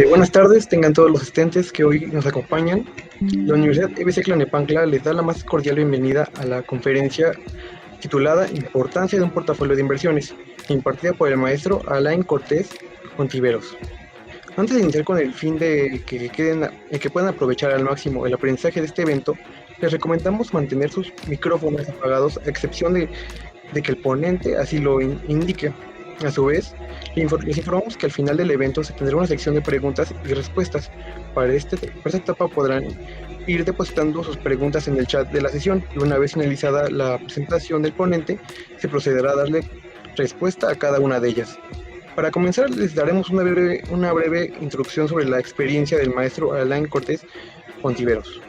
Buenas tardes, tengan todos los asistentes que hoy nos acompañan. La Universidad EBC Tlalnepantla les da la más cordial bienvenida a la conferencia titulada Importancia de un portafolio de inversiones, impartida por el maestro Alain Cortés Ontiveros. Antes de iniciar con el fin de que puedan aprovechar al máximo el aprendizaje de este evento, les recomendamos mantener sus micrófonos apagados, a excepción de que el ponente así lo indique. A su vez, les informamos que al final del evento se tendrá una sección de preguntas y respuestas. Para esta etapa podrán ir depositando sus preguntas en el chat de la sesión y una vez finalizada la presentación del ponente, se procederá a darle respuesta a cada una de ellas. Para comenzar, les daremos una breve introducción sobre la experiencia del maestro Alain Cortés Ontiveros.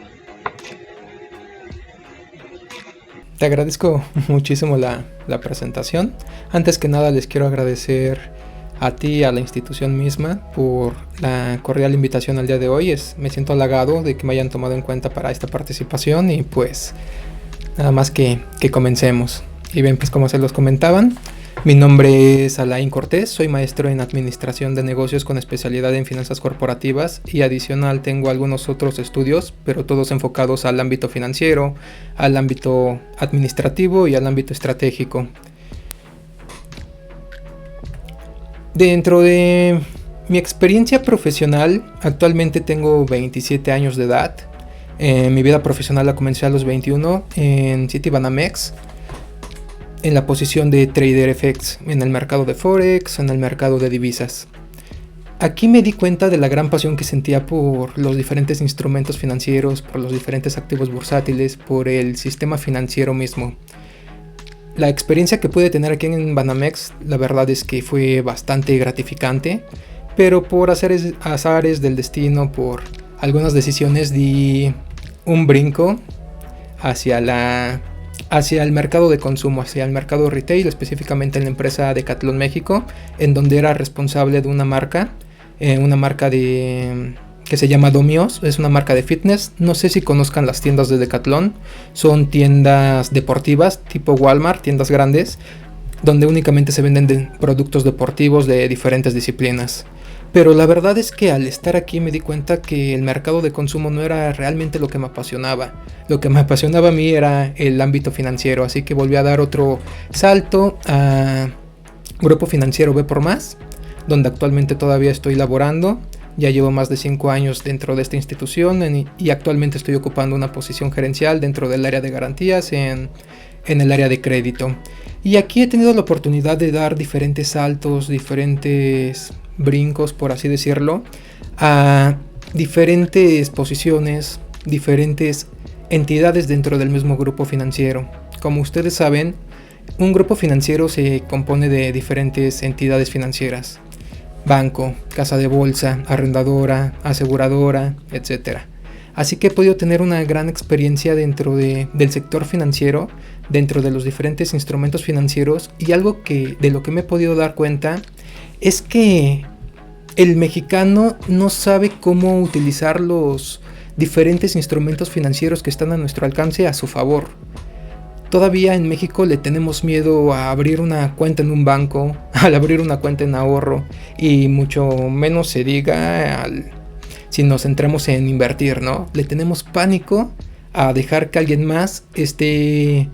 Te agradezco muchísimo la presentación. Antes que nada les quiero agradecer a ti y a la institución misma por la cordial invitación al día de hoy. Me siento halagado de que me hayan tomado en cuenta para esta participación y pues nada más que comencemos. Y bien, pues como se los comentaban, mi nombre es Alain Cortés, soy maestro en Administración de Negocios con especialidad en Finanzas Corporativas y adicional tengo algunos otros estudios, pero todos enfocados al ámbito financiero, al ámbito administrativo y al ámbito estratégico. Dentro de mi experiencia profesional, actualmente tengo 27 años de edad. Mi vida profesional la comencé a los 21 en Citibanamex, en la posición de Trader FX, en el mercado de Forex, en el mercado de divisas. Aquí me di cuenta de la gran pasión que sentía por los diferentes instrumentos financieros, por los diferentes activos bursátiles, por el sistema financiero mismo. La experiencia que pude tener aquí en Banamex, la verdad es que fue bastante gratificante, pero por azares del destino, por algunas decisiones, di un brinco hacia el mercado de consumo, hacia el mercado retail, específicamente en la empresa Decathlon México, en donde era responsable de una marca que se llama Domios, es una marca de fitness. No sé si conozcan las tiendas de Decathlon, son tiendas deportivas tipo Walmart, tiendas grandes, donde únicamente se venden productos deportivos de diferentes disciplinas. Pero la verdad es que al estar aquí me di cuenta que el mercado de consumo no era realmente lo que me apasionaba. Lo que me apasionaba a mí era el ámbito financiero, así que volví a dar otro salto a Grupo Financiero B por Más, donde actualmente todavía estoy laborando. Ya llevo más de 5 años dentro de esta institución y actualmente estoy ocupando una posición gerencial dentro del área de garantías en el área de crédito. Y aquí he tenido la oportunidad de dar diferentes saltos, diferentes brincos, por así decirlo, a diferentes posiciones, diferentes entidades dentro del mismo grupo financiero. Como ustedes saben, un grupo financiero se compone de diferentes entidades financieras: banco, casa de bolsa, arrendadora, aseguradora, etc. Así que he podido tener una gran experiencia dentro del sector financiero, dentro de los diferentes instrumentos financieros, y algo de lo que me he podido dar cuenta es que el mexicano no sabe cómo utilizar los diferentes instrumentos financieros que están a nuestro alcance a su favor. Todavía en México le tenemos miedo a abrir una cuenta en un banco, al abrir una cuenta en ahorro, y mucho menos se diga si nos centramos en invertir, ¿no? Le tenemos pánico a dejar que alguien más esté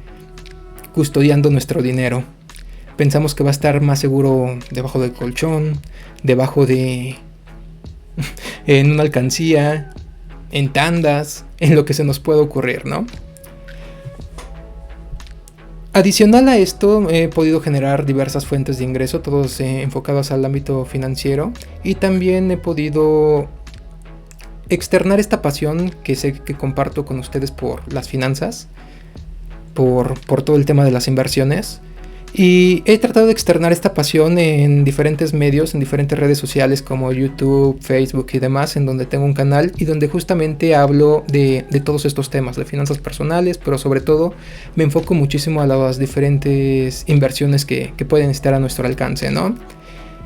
custodiando nuestro dinero. Pensamos que va a estar más seguro debajo del colchón, en una alcancía, en tandas, en lo que se nos pueda ocurrir, ¿no? Adicional a esto, he podido generar diversas fuentes de ingreso, todos enfocados al ámbito financiero, y también he podido externar esta pasión que sé que comparto con ustedes por las finanzas, por todo el tema de las inversiones. Y he tratado de externar esta pasión en diferentes medios, en diferentes redes sociales como YouTube, Facebook y demás, en donde tengo un canal y donde justamente hablo de todos estos temas, de finanzas personales, pero sobre todo me enfoco muchísimo a las diferentes inversiones que pueden estar a nuestro alcance, ¿no?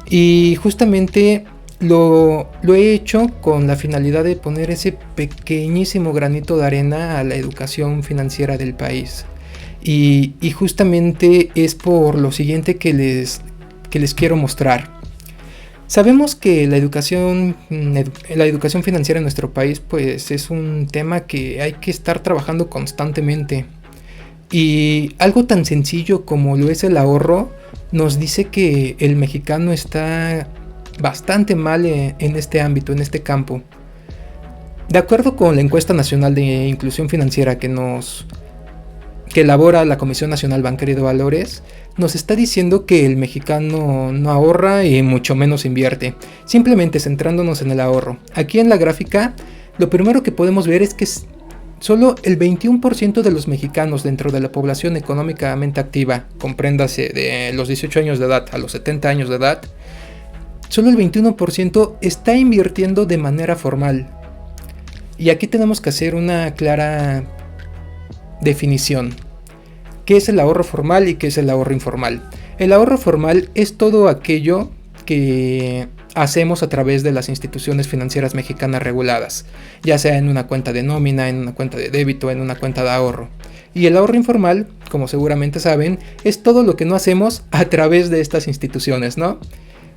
Y justamente lo he hecho con la finalidad de poner ese pequeñísimo granito de arena a la educación financiera del país. Y justamente es por lo siguiente que les quiero mostrar. Sabemos que la educación financiera en nuestro país pues es un tema que hay que estar trabajando constantemente. Y algo tan sencillo como lo es el ahorro nos dice que el mexicano está bastante mal en este ámbito, en este campo. De acuerdo con la encuesta nacional de inclusión financiera que elabora la Comisión Nacional Bancaria de Valores, nos está diciendo que el mexicano no ahorra y mucho menos invierte, simplemente centrándonos en el ahorro. Aquí en la gráfica, lo primero que podemos ver es que solo el 21% de los mexicanos dentro de la población económicamente activa, compréndase de los 18 años de edad a los 70 años de edad, solo el 21% está invirtiendo de manera formal. Y aquí tenemos que hacer una clara definición. ¿Qué es el ahorro formal y qué es el ahorro informal? El ahorro formal es todo aquello que hacemos a través de las instituciones financieras mexicanas reguladas, ya sea en una cuenta de nómina, en una cuenta de débito, en una cuenta de ahorro. Y el ahorro informal, como seguramente saben, es todo lo que no hacemos a través de estas instituciones, ¿no?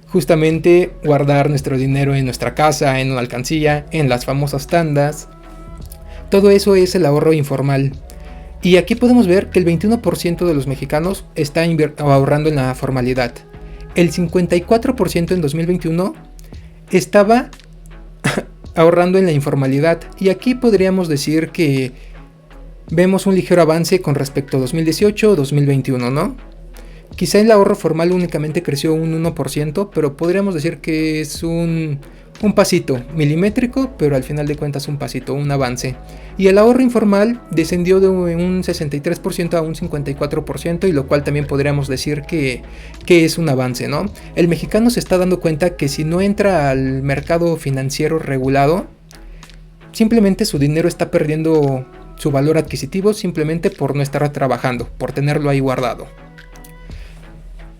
Justamente guardar nuestro dinero en nuestra casa, en una alcancía, en las famosas tandas. Todo eso es el ahorro informal. Y aquí podemos ver que el 21% de los mexicanos está ahorrando en la formalidad. El 54% en 2021 estaba ahorrando en la informalidad. Y aquí podríamos decir que vemos un ligero avance con respecto a 2018 o 2021, ¿no? Quizá el ahorro formal únicamente creció un 1%, pero podríamos decir que es un pasito milimétrico, pero al final de cuentas un pasito, un avance. Y el ahorro informal descendió de un 63% a un 54%, y lo cual también podríamos decir que es un avance, ¿no? El mexicano se está dando cuenta que si no entra al mercado financiero regulado, simplemente su dinero está perdiendo su valor adquisitivo simplemente por no estar trabajando, por tenerlo ahí guardado.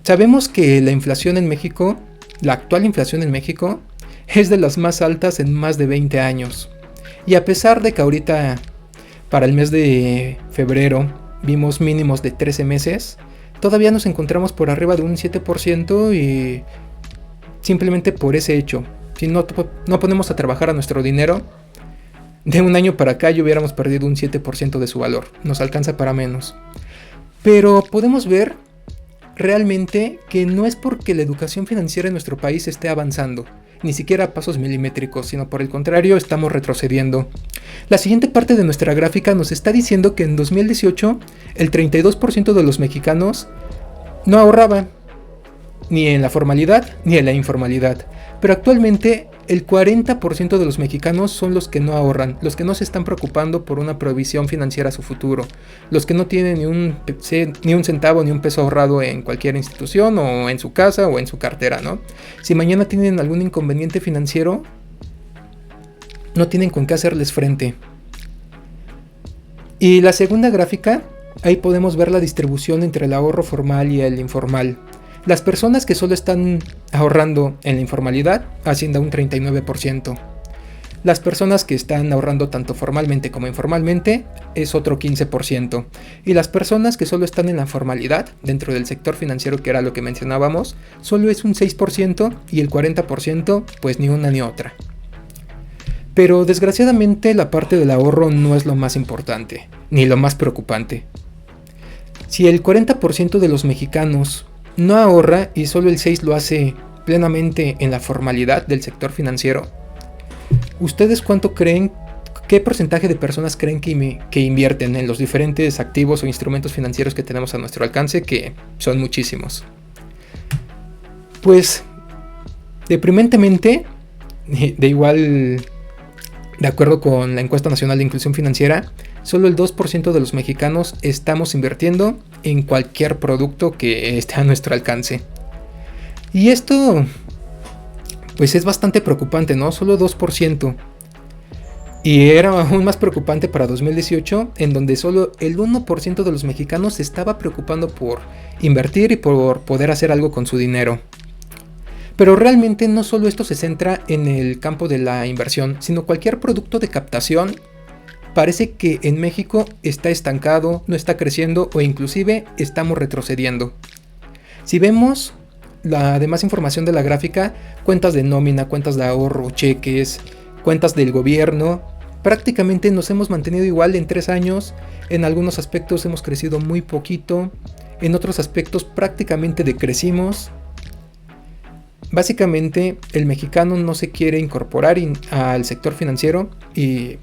Sabemos que la inflación en México, la actual inflación en México, es de las más altas en más de 20 años. Y a pesar de que ahorita, para el mes de febrero, vimos mínimos de 13 meses, todavía nos encontramos por arriba de un 7% y simplemente por ese hecho. Si no ponemos a trabajar a nuestro dinero, de un año para acá ya hubiéramos perdido un 7% de su valor. Nos alcanza para menos. Pero podemos ver realmente que no es porque la educación financiera en nuestro país esté avanzando, ni siquiera a pasos milimétricos, sino por el contrario estamos retrocediendo. La siguiente parte de nuestra gráfica nos está diciendo que en 2018 el 32% de los mexicanos no ahorraba, ni en la formalidad ni en la informalidad, pero actualmente el 40% de los mexicanos son los que no ahorran, los que no se están preocupando por una provisión financiera a su futuro, los que no tienen ni un centavo ni un peso ahorrado en cualquier institución o en su casa o en su cartera, ¿no? Si mañana tienen algún inconveniente financiero, no tienen con qué hacerles frente. Y la segunda gráfica, ahí podemos ver la distribución entre el ahorro formal y el informal. Las personas que solo están ahorrando en la informalidad ascienden a un 39%. Las personas que están ahorrando tanto formalmente como informalmente es otro 15%. Y las personas que solo están en la formalidad, dentro del sector financiero, que era lo que mencionábamos, solo es un 6%, y el 40% pues ni una ni otra. Pero desgraciadamente la parte del ahorro no es lo más importante, ni lo más preocupante. Si el 40% de los mexicanos no ahorra y solo el 6% lo hace plenamente en la formalidad del sector financiero, ¿ustedes cuánto creen, qué porcentaje de personas creen que invierten en los diferentes activos o instrumentos financieros que tenemos a nuestro alcance, que son muchísimos? Pues, deprimentemente, de acuerdo con la encuesta nacional de inclusión financiera, solo el 2% de los mexicanos estamos invirtiendo en cualquier producto que esté a nuestro alcance. Y esto, pues es bastante preocupante, ¿no? Solo 2%. Y era aún más preocupante para 2018, en donde solo el 1% de los mexicanos se estaba preocupando por invertir y por poder hacer algo con su dinero. Pero realmente no solo esto se centra en el campo de la inversión, sino cualquier producto de captación. Parece que en México está estancado, no está creciendo o inclusive estamos retrocediendo. Si vemos la demás información de la gráfica, cuentas de nómina, cuentas de ahorro, cheques, cuentas del gobierno, prácticamente nos hemos mantenido igual en 3 años. En algunos aspectos hemos crecido muy poquito, en otros aspectos prácticamente decrecimos. Básicamente el mexicano no se quiere incorporar al sector financiero y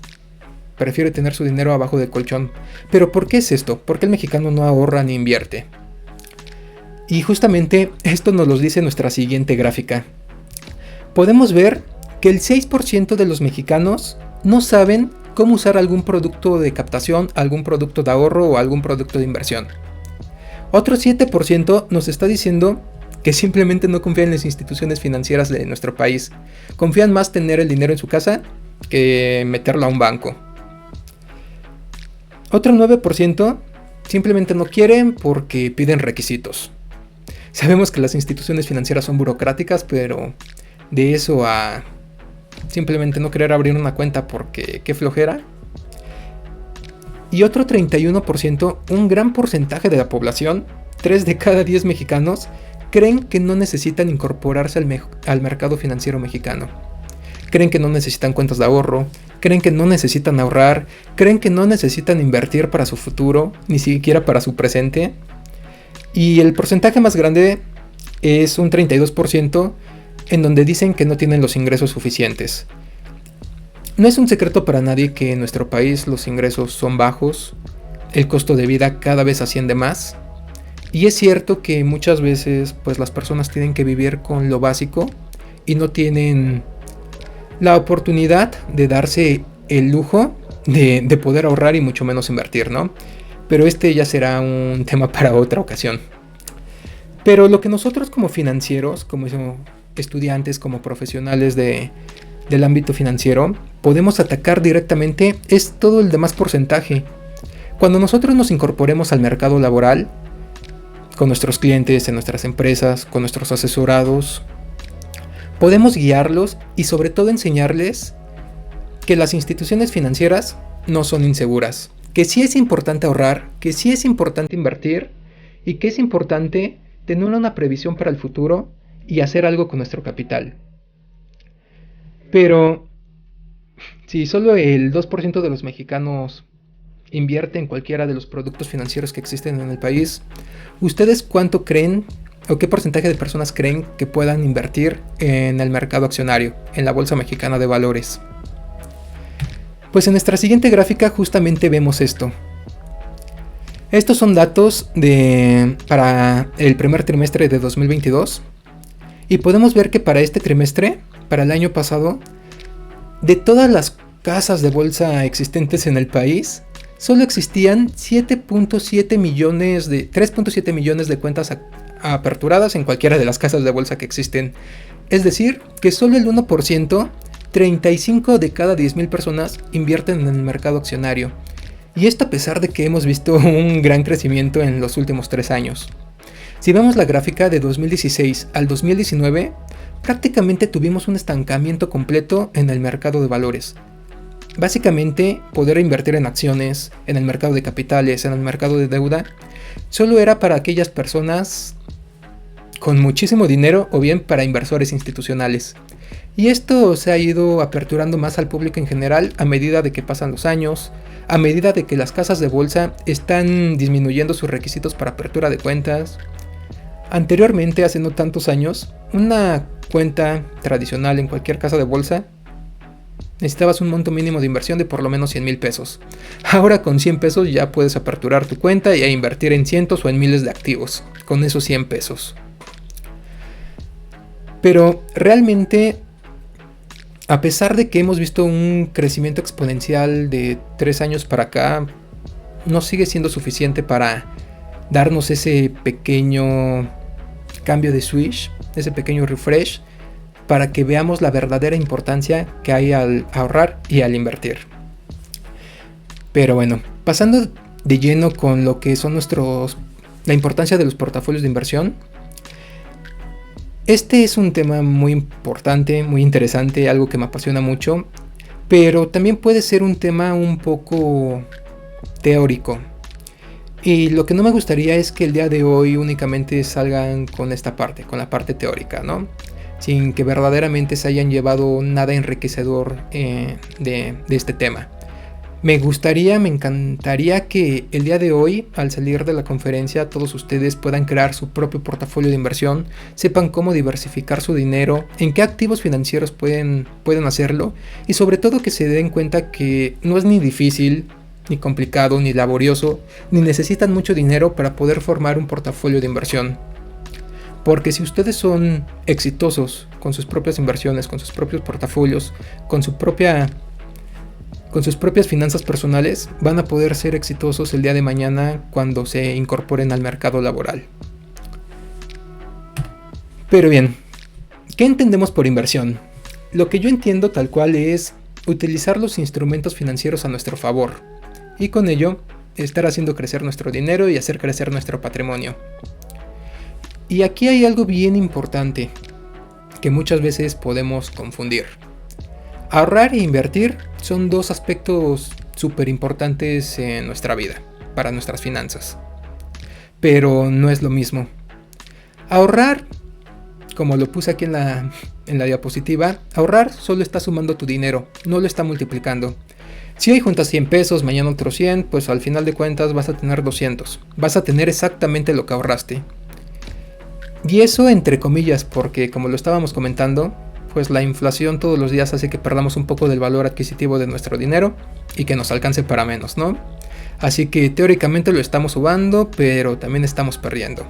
prefiere tener su dinero abajo del colchón. ¿Pero por qué es esto? ¿Por qué el mexicano no ahorra ni invierte? Y justamente esto nos lo dice nuestra siguiente gráfica. Podemos ver que el 6% de los mexicanos no saben cómo usar algún producto de captación, algún producto de ahorro o algún producto de inversión. Otro 7% nos está diciendo que simplemente no confían en las instituciones financieras de nuestro país. Confían más tener el dinero en su casa que meterlo a un banco. Otro 9% simplemente no quieren porque piden requisitos. Sabemos que las instituciones financieras son burocráticas, pero de eso a simplemente no querer abrir una cuenta porque qué flojera. Y otro 31%, un gran porcentaje de la población, 3 de cada 10 mexicanos, creen que no necesitan incorporarse al mercado financiero mexicano. Creen que no necesitan cuentas de ahorro, creen que no necesitan ahorrar, creen que no necesitan invertir para su futuro, ni siquiera para su presente. Y el porcentaje más grande es un 32%, en donde dicen que no tienen los ingresos suficientes. No es un secreto para nadie que en nuestro país los ingresos son bajos, el costo de vida cada vez asciende más, y es cierto que muchas veces pues las personas tienen que vivir con lo básico y no tienen la oportunidad de darse el lujo de poder ahorrar y mucho menos invertir, ¿no? Pero este ya será un tema para otra ocasión. Pero lo que nosotros como financieros, como estudiantes, como profesionales del ámbito financiero, podemos atacar directamente es todo el demás porcentaje. Cuando nosotros nos incorporemos al mercado laboral, con nuestros clientes, en nuestras empresas, con nuestros asesorados, podemos guiarlos y sobre todo enseñarles que las instituciones financieras no son inseguras, que sí es importante ahorrar, que sí es importante invertir y que es importante tener una previsión para el futuro y hacer algo con nuestro capital. Pero si solo el 2% de los mexicanos invierte en cualquiera de los productos financieros que existen en el país, ¿ustedes cuánto creen o qué porcentaje de personas creen que puedan invertir en el mercado accionario, en la Bolsa Mexicana de Valores? Pues en nuestra siguiente gráfica justamente vemos esto. Estos son datos para el primer trimestre de 2022 y podemos ver que para este trimestre, para el año pasado, de todas las casas de bolsa existentes en el país, solo existían 3.7 millones de cuentas aperturadas en cualquiera de las casas de bolsa que existen. Es decir, que solo el 1%, 35 de cada 10,000 personas invierten en el mercado accionario. Y esto a pesar de que hemos visto un gran crecimiento en los últimos 3 años. Si vemos la gráfica de 2016 al 2019, prácticamente tuvimos un estancamiento completo en el mercado de valores. Básicamente, poder invertir en acciones, en el mercado de capitales, en el mercado de deuda, solo era para aquellas personas con muchísimo dinero o bien para inversores institucionales. Y esto se ha ido aperturando más al público en general a medida de que pasan los años, a medida de que las casas de bolsa están disminuyendo sus requisitos para apertura de cuentas. Anteriormente, hace no tantos años, una cuenta tradicional en cualquier casa de bolsa necesitabas un monto mínimo de inversión de por lo menos 100,000 pesos. Ahora con 100 pesos ya puedes aperturar tu cuenta y invertir en cientos o en miles de activos con esos 100 pesos. Pero realmente, a pesar de que hemos visto un crecimiento exponencial de 3 años para acá, no sigue siendo suficiente para darnos ese pequeño cambio de switch, ese pequeño refresh, para que veamos la verdadera importancia que hay al ahorrar y al invertir. Pero bueno, pasando de lleno con lo que son la importancia de los portafolios de inversión. Este es un tema muy importante, muy interesante, algo que me apasiona mucho, pero también puede ser un tema un poco teórico. Y lo que no me gustaría es que el día de hoy únicamente salgan con esta parte, con la parte teórica, ¿no? Sin que verdaderamente se hayan llevado nada enriquecedor de este tema. Me encantaría que el día de hoy, al salir de la conferencia, todos ustedes puedan crear su propio portafolio de inversión, sepan cómo diversificar su dinero, en qué activos financieros pueden hacerlo, y sobre todo que se den cuenta que no es ni difícil, ni complicado, ni laborioso, ni necesitan mucho dinero para poder formar un portafolio de inversión. Porque si ustedes son exitosos con sus propias inversiones, con sus propios portafolios, con sus propias finanzas personales, van a poder ser exitosos el día de mañana cuando se incorporen al mercado laboral. Pero bien, ¿qué entendemos por inversión? Lo que yo entiendo tal cual es utilizar los instrumentos financieros a nuestro favor, y con ello estar haciendo crecer nuestro dinero y hacer crecer nuestro patrimonio. Y aquí hay algo bien importante que muchas veces podemos confundir. Ahorrar e invertir son dos aspectos súper importantes en nuestra vida, para nuestras finanzas. Pero no es lo mismo. Ahorrar, como lo puse aquí en la diapositiva, ahorrar solo está sumando tu dinero, no lo está multiplicando. Si hoy juntas 100 pesos, mañana otros 100, pues al final de cuentas vas a tener 200. Vas a tener exactamente lo que ahorraste. Y eso entre comillas, porque como lo estábamos comentando, pues la inflación todos los días hace que perdamos un poco del valor adquisitivo de nuestro dinero y que nos alcance para menos, ¿no? Así que teóricamente lo estamos sumando, pero también estamos perdiendo.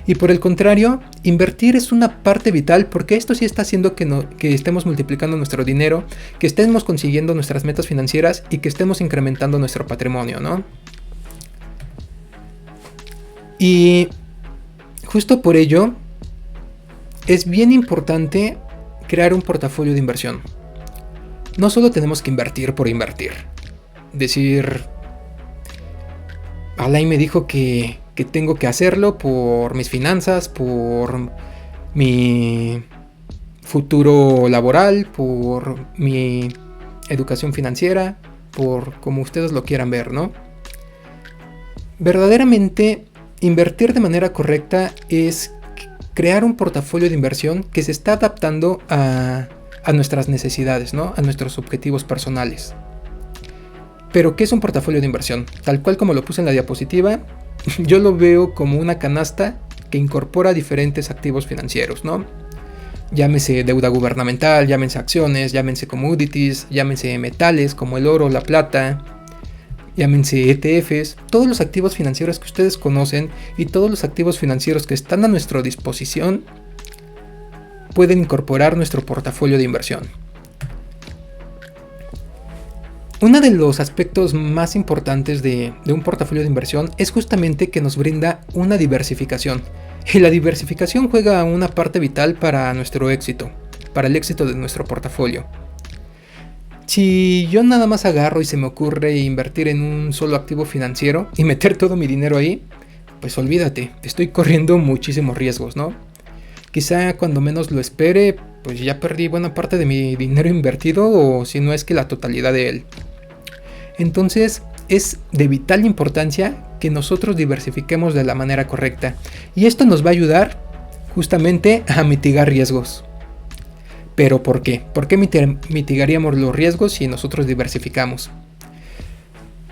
Y por el contrario, invertir es una parte vital porque esto sí está haciendo que estemos multiplicando nuestro dinero, que estemos consiguiendo nuestras metas financieras y que estemos incrementando nuestro patrimonio, ¿no? Y justo por ello, es bien importante crear un portafolio de inversión. No solo tenemos que invertir por invertir. Decir, Alain me dijo que tengo que hacerlo por mis finanzas, por mi futuro laboral, por mi educación financiera, por como ustedes lo quieran ver, ¿no? Verdaderamente, invertir de manera correcta es crear un portafolio de inversión que se está adaptando a nuestras necesidades, ¿no? A nuestros objetivos personales. Pero, ¿qué es un portafolio de inversión? Tal cual como lo puse en la diapositiva, yo lo veo como una canasta que incorpora diferentes activos financieros, ¿no? Llámese deuda gubernamental, llámense acciones, llámense commodities, llámense metales como el oro, la plata, llámense ETFs, todos los activos financieros que ustedes conocen y todos los activos financieros que están a nuestra disposición pueden incorporar nuestro portafolio de inversión. Uno de los aspectos más importantes de un portafolio de inversión es justamente que nos brinda una diversificación. Y la diversificación juega una parte vital para nuestro éxito, para el éxito de nuestro portafolio. Si yo nada más agarro y se me ocurre invertir en un solo activo financiero y meter todo mi dinero ahí, pues olvídate, estoy corriendo muchísimos riesgos, ¿no? Quizá cuando menos lo espere, pues ya perdí buena parte de mi dinero invertido o si no es que la totalidad de él. Entonces es de vital importancia que nosotros diversifiquemos de la manera correcta y esto nos va a ayudar justamente a mitigar riesgos. ¿Pero por qué? ¿Por qué mitigaríamos los riesgos si nosotros diversificamos?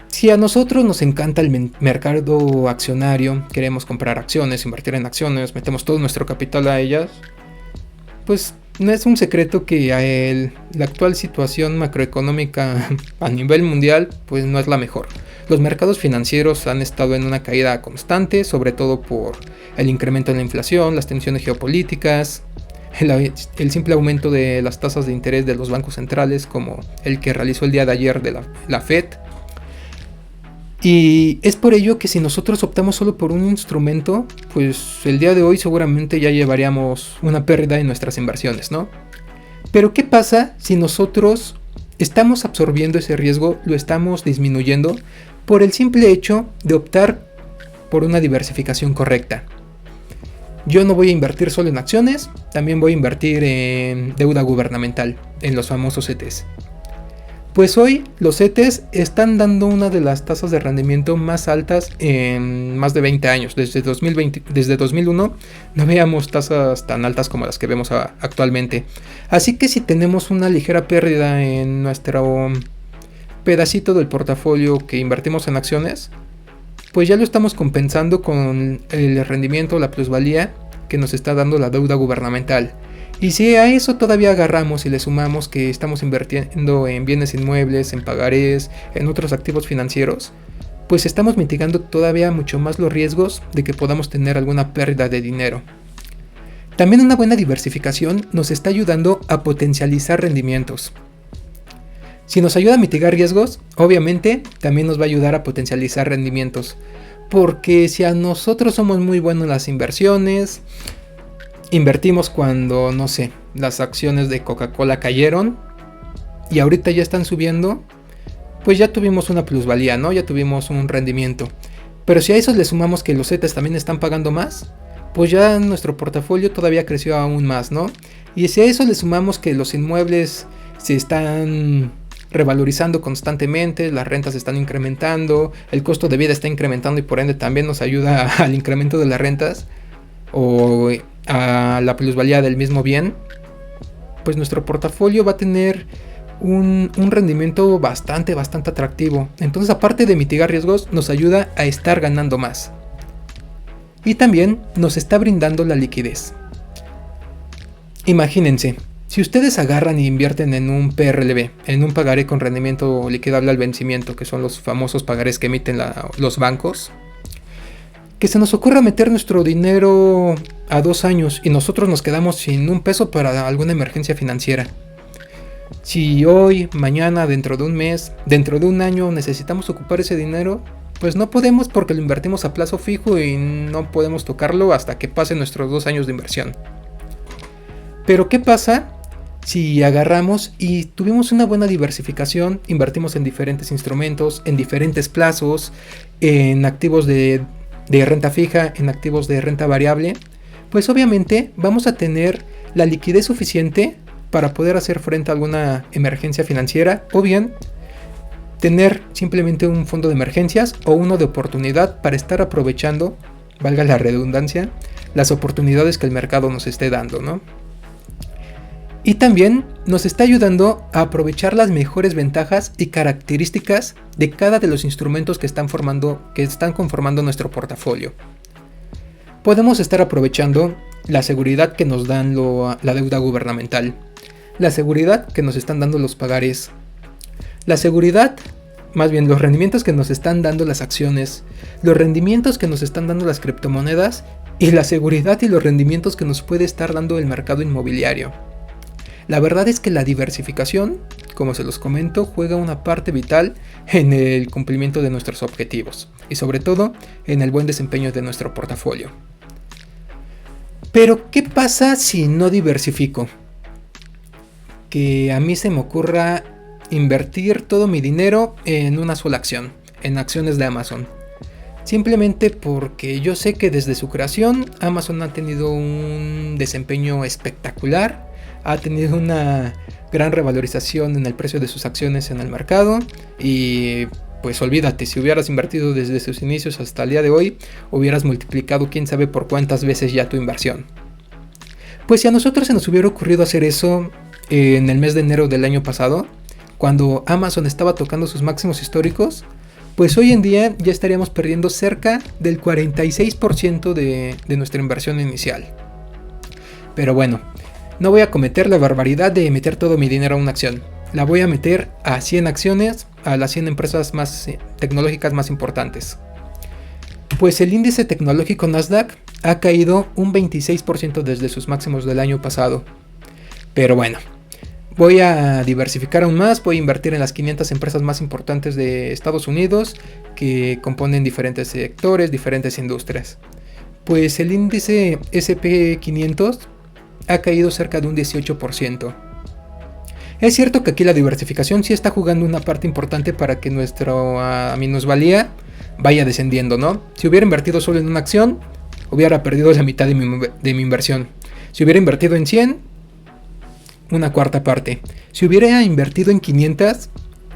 Si a nosotros nos encanta el mercado accionario, queremos comprar acciones, invertir en acciones, metemos todo nuestro capital a ellas, pues no es un secreto que la actual situación macroeconómica a nivel mundial pues no es la mejor. Los mercados financieros han estado en una caída constante, sobre todo por el incremento en la inflación, las tensiones geopolíticas, el simple aumento de las tasas de interés de los bancos centrales como el que realizó el día de ayer de la Fed. Y es por ello que si nosotros optamos solo por un instrumento, pues el día de hoy seguramente ya llevaríamos una pérdida en nuestras inversiones, ¿no? Pero ¿qué pasa si nosotros estamos absorbiendo ese riesgo, lo estamos disminuyendo por el simple hecho de optar por una diversificación correcta? Yo no voy a invertir solo en acciones, también voy a invertir en deuda gubernamental, en los famosos CETES. Pues hoy los CETES están dando una de las tasas de rendimiento más altas en más de 20 años. Desde 2001 no veíamos tasas tan altas como las que vemos actualmente. Así que si tenemos una ligera pérdida en nuestro pedacito del portafolio que invertimos en acciones, pues ya lo estamos compensando con el rendimiento, la plusvalía que nos está dando la deuda gubernamental. Y si a eso todavía agarramos y le sumamos que estamos invirtiendo en bienes inmuebles, en pagarés, en otros activos financieros, pues estamos mitigando todavía mucho más los riesgos de que podamos tener alguna pérdida de dinero. También una buena diversificación nos está ayudando a potencializar rendimientos. Si nos ayuda a mitigar riesgos, obviamente también nos va a ayudar a potencializar rendimientos. Porque si a nosotros somos muy buenos en las inversiones, invertimos cuando, no sé, las acciones de Coca-Cola cayeron y ahorita ya están subiendo, pues ya tuvimos una plusvalía, ¿no? Ya tuvimos un rendimiento. Pero si a eso le sumamos que los CETES también están pagando más, pues ya nuestro portafolio todavía creció aún más, ¿no? Y si a eso le sumamos que los inmuebles se están revalorizando constantemente, las rentas están incrementando, el costo de vida está incrementando y por ende también nos ayuda al incremento de las rentas o a la plusvalía del mismo bien, pues nuestro portafolio va a tener un rendimiento bastante atractivo. Entonces, aparte de mitigar riesgos, nos ayuda a estar ganando más. Y también nos está brindando la liquidez. Imagínense, si ustedes agarran e invierten en un PRLV, en un pagaré con rendimiento liquidable al vencimiento, que son los famosos pagarés que emiten los bancos, que se nos ocurra meter nuestro dinero a 2 años y nosotros nos quedamos sin un peso para alguna emergencia financiera. Si hoy, mañana, dentro de un mes, dentro de un año necesitamos ocupar ese dinero, pues no podemos porque lo invertimos a plazo fijo y no podemos tocarlo hasta que pasen nuestros 2 años de inversión. Pero ¿qué pasa si agarramos y tuvimos una buena diversificación, invertimos en diferentes instrumentos, en diferentes plazos, en activos de renta fija, en activos de renta variable? Pues obviamente vamos a tener la liquidez suficiente para poder hacer frente a alguna emergencia financiera o bien tener simplemente un fondo de emergencias o uno de oportunidad para estar aprovechando, valga la redundancia, las oportunidades que el mercado nos esté dando, ¿no? Y también nos está ayudando a aprovechar las mejores ventajas y características de cada de los instrumentos que están conformando nuestro portafolio. Podemos estar aprovechando la seguridad que nos dan la deuda gubernamental, la seguridad que nos están dando los pagarés, la seguridad, más bien los rendimientos que nos están dando las acciones, los rendimientos que nos están dando las criptomonedas y la seguridad y los rendimientos que nos puede estar dando el mercado inmobiliario. La verdad es que la diversificación, como se los comento, juega una parte vital en el cumplimiento de nuestros objetivos y sobre todo en el buen desempeño de nuestro portafolio. Pero, ¿qué pasa si no diversifico? Que a mí se me ocurra invertir todo mi dinero en una sola acción, en acciones de Amazon. Simplemente porque yo sé que desde su creación Amazon ha tenido un desempeño espectacular, ha tenido una gran revalorización en el precio de sus acciones en el mercado y pues olvídate, si hubieras invertido desde sus inicios hasta el día de hoy, hubieras multiplicado quién sabe por cuántas veces ya tu inversión. Pues si a nosotros se nos hubiera ocurrido hacer eso en el mes de enero del año pasado, cuando Amazon estaba tocando sus máximos históricos, pues hoy en día ya estaríamos perdiendo cerca del 46% de nuestra inversión inicial. Pero bueno, no voy a cometer la barbaridad de meter todo mi dinero a una acción. La voy a meter a 100 acciones, a las 100 empresas más tecnológicas más importantes. Pues el índice tecnológico Nasdaq ha caído un 26% desde sus máximos del año pasado. Pero bueno, voy a diversificar aún más, voy a invertir en las 500 empresas más importantes de Estados Unidos que componen diferentes sectores, diferentes industrias. Pues el índice S&P 500 ha caído cerca de un 18%. Es cierto que aquí la diversificación sí está jugando una parte importante para que nuestra minusvalía vaya descendiendo, ¿no? Si hubiera invertido solo en una acción, hubiera perdido la mitad de mi inversión. Si hubiera invertido en 100, una cuarta parte. Si hubiera invertido en 500,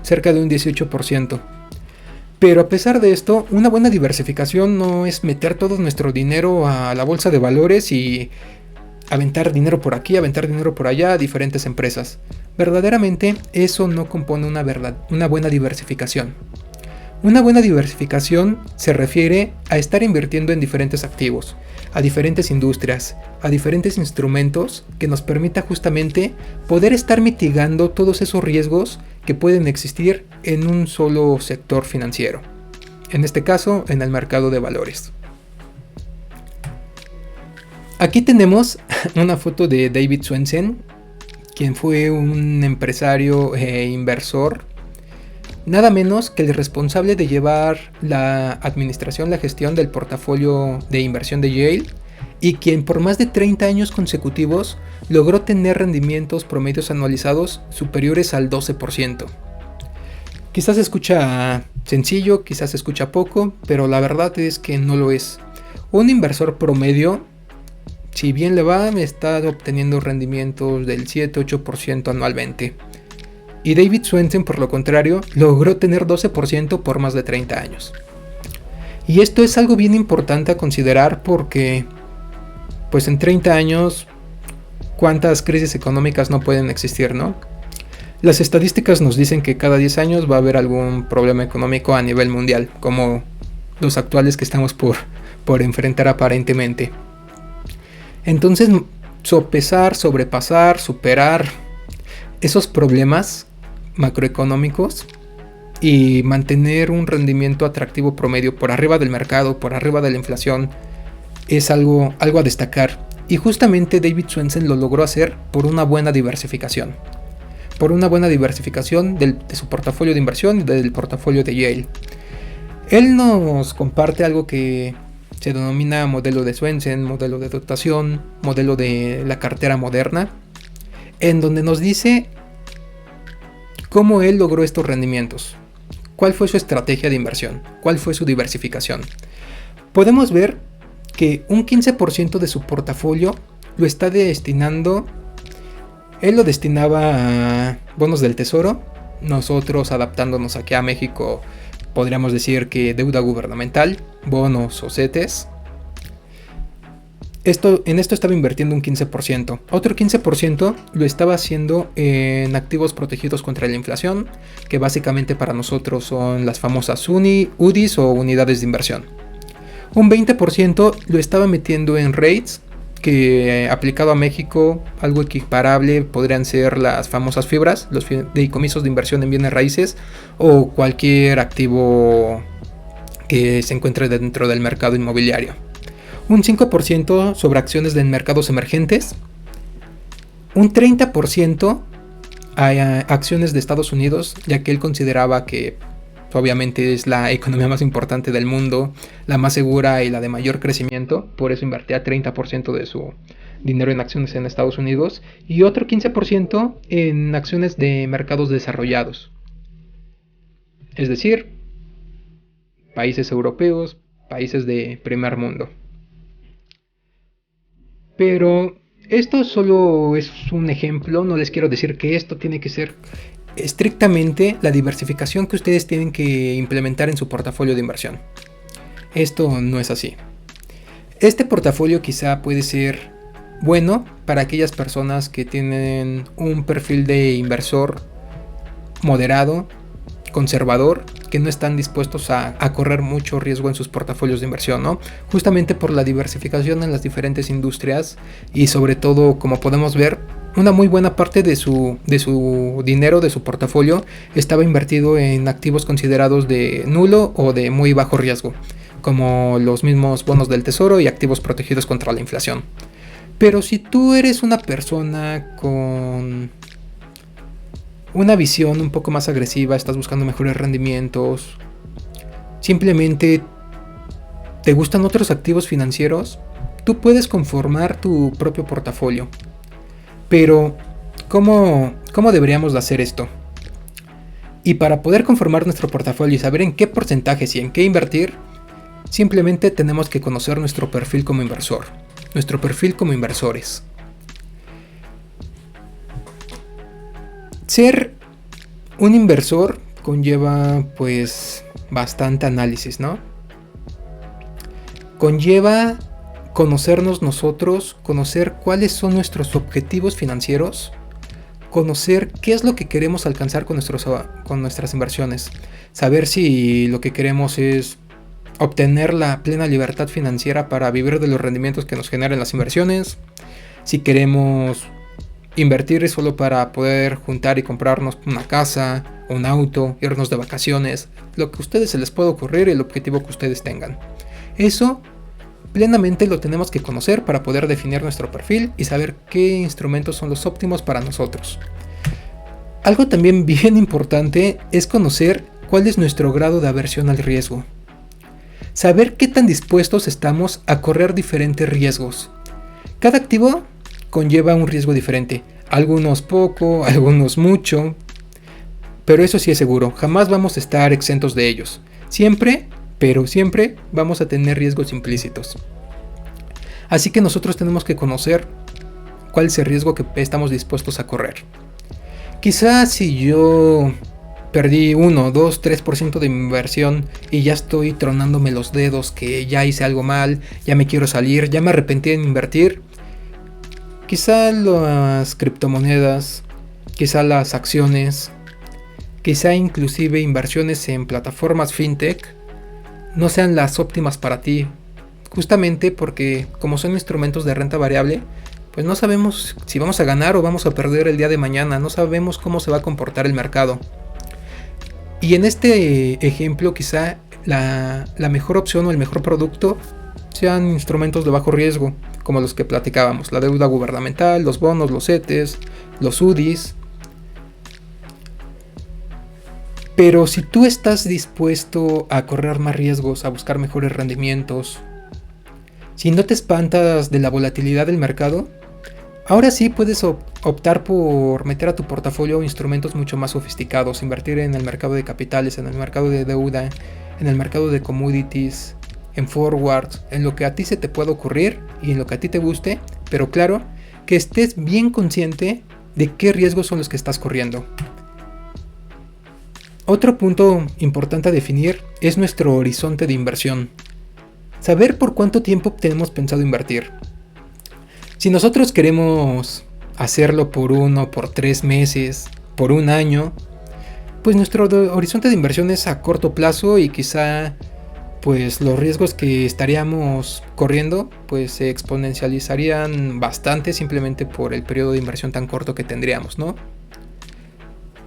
cerca de un 18%. Pero a pesar de esto, una buena diversificación no es meter todo nuestro dinero a la bolsa de valores y aventar dinero por aquí, aventar dinero por allá a diferentes empresas. Verdaderamente eso no compone una buena diversificación. Una buena diversificación se refiere a estar invirtiendo en diferentes activos, a diferentes industrias, a diferentes instrumentos que nos permita justamente poder estar mitigando todos esos riesgos que pueden existir en un solo sector financiero. En este caso, en el mercado de valores. Aquí tenemos una foto de David Swensen, quien fue un empresario e inversor, nada menos que el responsable de llevar la administración, la gestión del portafolio de inversión de Yale, y quien por más de 30 años consecutivos logró tener rendimientos promedios anualizados superiores al 12%. Quizás se escucha sencillo, quizás se escucha poco, pero la verdad es que no lo es. Un inversor promedio, si bien le va, está obteniendo rendimientos del 7-8% anualmente. Y David Swensen, por lo contrario, logró tener 12% por más de 30 años. Y esto es algo bien importante a considerar porque, pues en 30 años, ¿cuántas crisis económicas no pueden existir, no? Las estadísticas nos dicen que cada 10 años va a haber algún problema económico a nivel mundial, como los actuales que estamos por enfrentar aparentemente. Entonces, sopesar, sobrepasar, superar esos problemas macroeconómicos y mantener un rendimiento atractivo promedio por arriba del mercado, por arriba de la inflación, es algo a destacar. Y justamente David Swensen lo logró hacer por una buena diversificación. Por una buena diversificación de su portafolio de inversión y del portafolio de Yale. Él nos comparte algo que se denomina modelo de Swensen, modelo de dotación, modelo de la cartera moderna, en donde nos dice cómo él logró estos rendimientos, cuál fue su estrategia de inversión, cuál fue su diversificación. Podemos ver que un 15% de su portafolio lo está destinando, él lo destinaba a bonos del tesoro, nosotros adaptándonos aquí a México podríamos decir que deuda gubernamental, bonos o CETES. En esto estaba invirtiendo un 15%. Otro 15% lo estaba haciendo en activos protegidos contra la inflación, que básicamente para nosotros son las famosas UDIs o unidades de inversión. Un 20% lo estaba metiendo en REITs, que aplicado a México, algo equiparable podrían ser las famosas fibras, los fideicomisos de inversión en bienes raíces o cualquier activo que se encuentre dentro del mercado inmobiliario. Un 5% sobre acciones de mercados emergentes, un 30% a acciones de Estados Unidos, ya que él consideraba que obviamente es la economía más importante del mundo, la más segura y la de mayor crecimiento, por eso invertía 30% de su dinero en acciones en Estados Unidos y otro 15% en acciones de mercados desarrollados, es decir, países europeos, países de primer mundo. Pero esto solo es un ejemplo, no les quiero decir que esto tiene que ser estrictamente la diversificación que ustedes tienen que implementar en su portafolio de inversión. Esto no es así. Este portafolio quizá puede ser bueno para aquellas personas que tienen un perfil de inversor moderado, conservador, que no están dispuestos a correr mucho riesgo en sus portafolios de inversión, ¿no? Justamente por la diversificación en las diferentes industrias y sobre todo, como podemos ver, una muy buena parte de su dinero, de su portafolio, estaba invertido en activos considerados de nulo o de muy bajo riesgo, como los mismos bonos del tesoro y activos protegidos contra la inflación. Pero si tú eres una persona con una visión un poco más agresiva, estás buscando mejores rendimientos, simplemente te gustan otros activos financieros, tú puedes conformar tu propio portafolio. Pero, ¿cómo deberíamos de hacer esto? Y para poder conformar nuestro portafolio y saber en qué porcentajes y en qué invertir, simplemente tenemos que conocer nuestro perfil como inversor, nuestro perfil como inversores. Ser un inversor conlleva pues bastante análisis, ¿no? Conlleva conocernos nosotros, conocer cuáles son nuestros objetivos financieros, conocer qué es lo que queremos alcanzar con nuestras inversiones, saber si lo que queremos es obtener la plena libertad financiera para vivir de los rendimientos que nos generen las inversiones, si queremos invertir solo para poder juntar y comprarnos una casa, un auto, irnos de vacaciones, lo que a ustedes se les pueda ocurrir, el objetivo que ustedes tengan. Eso plenamente lo tenemos que conocer para poder definir nuestro perfil y saber qué instrumentos son los óptimos para nosotros. Algo también bien importante es conocer cuál es nuestro grado de aversión al riesgo. Saber qué tan dispuestos estamos a correr diferentes riesgos. Cada activo conlleva un riesgo diferente, algunos poco, algunos mucho, pero eso sí es seguro, jamás vamos a estar exentos de ellos. Siempre, pero siempre vamos a tener riesgos implícitos. Así que nosotros tenemos que conocer cuál es el riesgo que estamos dispuestos a correr. Quizás si yo perdí 1, 2, 3% de mi inversión y ya estoy tronándome los dedos, que ya hice algo mal, ya me quiero salir, ya me arrepentí de invertir, quizá las criptomonedas, quizá las acciones, quizá inclusive inversiones en plataformas fintech no sean las óptimas para ti, justamente porque como son instrumentos de renta variable, pues no sabemos si vamos a ganar o vamos a perder el día de mañana, no sabemos cómo se va a comportar el mercado. Y en este ejemplo quizá la mejor opción o el mejor producto sean instrumentos de bajo riesgo, como los que platicábamos, la deuda gubernamental, los bonos, los CETES, los UDIs. Pero si tú estás dispuesto a correr más riesgos, a buscar mejores rendimientos, si no te espantas de la volatilidad del mercado, ahora sí puedes optar por meter a tu portafolio instrumentos mucho más sofisticados, invertir en el mercado de capitales, en el mercado de deuda, en el mercado de commodities, en forwards, en lo que a ti se te pueda ocurrir y en lo que a ti te guste, pero claro, que estés bien consciente de qué riesgos son los que estás corriendo. Otro punto importante a definir es nuestro horizonte de inversión. Saber por cuánto tiempo tenemos pensado invertir. Si nosotros queremos hacerlo por 1, por 3 meses, por un año, pues nuestro horizonte de inversión es a corto plazo y quizá pues los riesgos que estaríamos corriendo pues se exponencializarían bastante simplemente por el periodo de inversión tan corto que tendríamos, ¿no?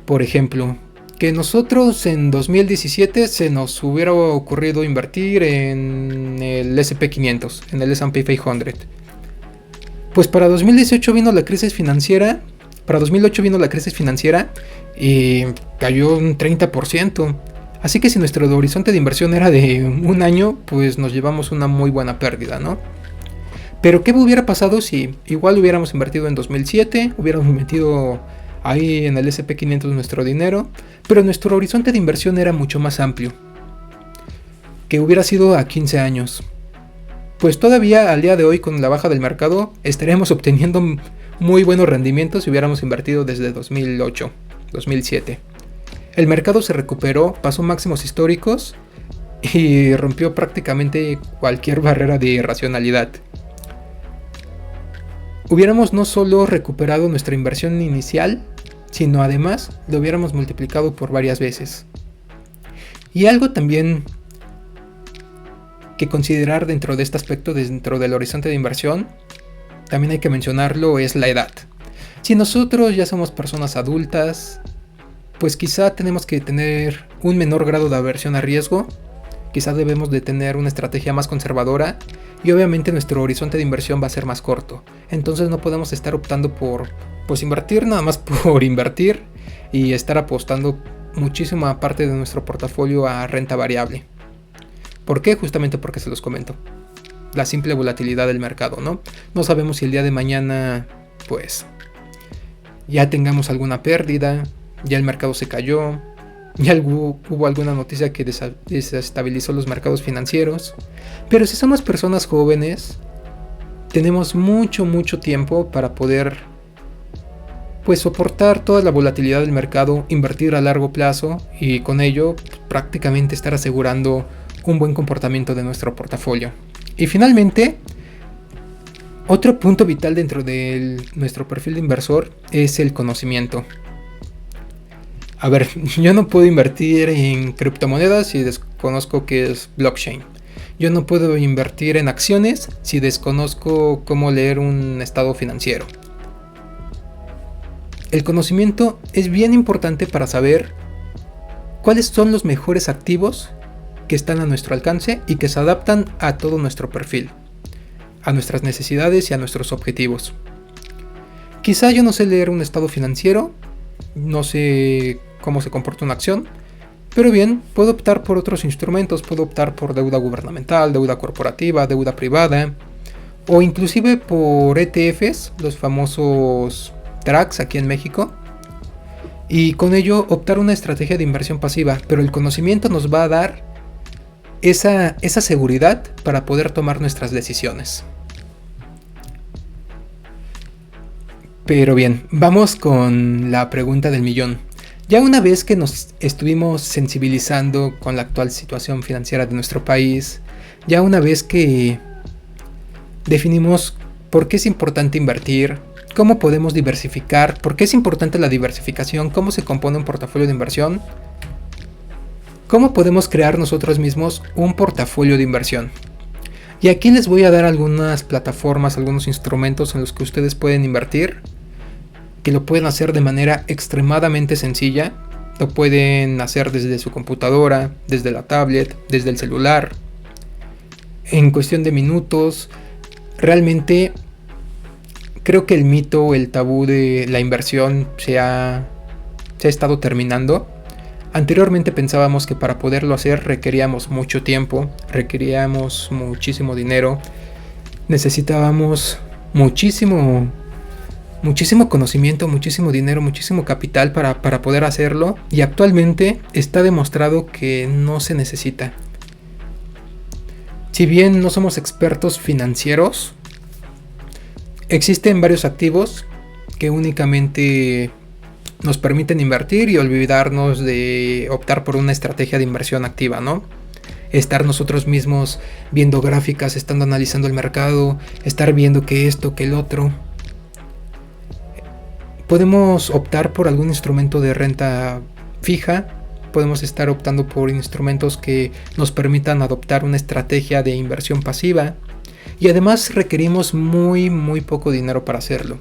Por ejemplo, que nosotros en 2017 se nos hubiera ocurrido invertir en el SP500, en el S&P 500. Pues para 2018 vino la crisis financiera, para 2008 vino la crisis financiera y cayó un 30%. Así que si nuestro horizonte de inversión era de un año, pues nos llevamos una muy buena pérdida, ¿no? Pero ¿qué hubiera pasado si igual hubiéramos invertido en 2007, hubiéramos metido ahí en el SP500 nuestro dinero, pero nuestro horizonte de inversión era mucho más amplio, que hubiera sido a 15 años? Pues todavía al día de hoy con la baja del mercado estaríamos obteniendo muy buenos rendimientos si hubiéramos invertido desde 2008, 2007. El mercado se recuperó, pasó máximos históricos y rompió prácticamente cualquier barrera de racionalidad. Hubiéramos no solo recuperado nuestra inversión inicial, sino además lo hubiéramos multiplicado por varias veces. Y algo también que considerar dentro de este aspecto, dentro del horizonte de inversión, también hay que mencionarlo, es la edad. Si nosotros ya somos personas adultas, pues quizá tenemos que tener un menor grado de aversión a riesgo, quizá debemos de tener una estrategia más conservadora y obviamente nuestro horizonte de inversión va a ser más corto. Entonces no podemos estar optando por pues invertir nada más por invertir y estar apostando muchísima parte de nuestro portafolio a renta variable. ¿Por qué? Justamente porque se los comento. La simple volatilidad del mercado, ¿no? No sabemos si el día de mañana pues ya tengamos alguna pérdida, ya el mercado se cayó, ya hubo alguna noticia que desestabilizó los mercados financieros. Pero si somos personas jóvenes, tenemos mucho tiempo para poder pues soportar toda la volatilidad del mercado, invertir a largo plazo y con ello prácticamente estar asegurando un buen comportamiento de nuestro portafolio. Y finalmente, otro punto vital dentro de nuestro perfil de inversor es el conocimiento. A ver, yo no puedo invertir en criptomonedas si desconozco qué es blockchain. Yo no puedo invertir en acciones si desconozco cómo leer un estado financiero. El conocimiento es bien importante para saber cuáles son los mejores activos que están a nuestro alcance y que se adaptan a todo nuestro perfil, a nuestras necesidades y a nuestros objetivos. Quizá yo no sé leer un estado financiero, no sé cómo se comporta una acción, pero bien, puedo optar por otros instrumentos, puedo optar por deuda gubernamental, deuda corporativa, deuda privada, o inclusive por ETFs, los famosos TRAX aquí en México, y con ello optar una estrategia de inversión pasiva, pero el conocimiento nos va a dar esa seguridad para poder tomar nuestras decisiones. Pero bien, vamos con la pregunta del millón. Ya una vez que nos estuvimos sensibilizando con la actual situación financiera de nuestro país, ya una vez que definimos por qué es importante invertir, cómo podemos diversificar, por qué es importante la diversificación, cómo se compone un portafolio de inversión, cómo podemos crear nosotros mismos un portafolio de inversión. Y aquí les voy a dar algunas plataformas, algunos instrumentos en los que ustedes pueden invertir, que lo pueden hacer de manera extremadamente sencilla. Lo pueden hacer desde su computadora, desde la tablet, desde el celular, en cuestión de minutos. Realmente creo que el mito, el tabú de la inversión se ha estado terminando. Anteriormente pensábamos que para poderlo hacer requeríamos mucho tiempo, requeríamos muchísimo dinero, necesitábamos muchísimo conocimiento, muchísimo dinero, muchísimo capital para poder hacerlo, y actualmente está demostrado que no se necesita. Si bien no somos expertos financieros, existen varios activos que únicamente nos permiten invertir y olvidarnos de optar por una estrategia de inversión activa, ¿no? Estar nosotros mismos viendo gráficas, estando analizando el mercado, estar viendo que esto, que el otro. Podemos optar por algún instrumento de renta fija, podemos estar optando por instrumentos que nos permitan adoptar una estrategia de inversión pasiva, y además requerimos muy poco dinero para hacerlo.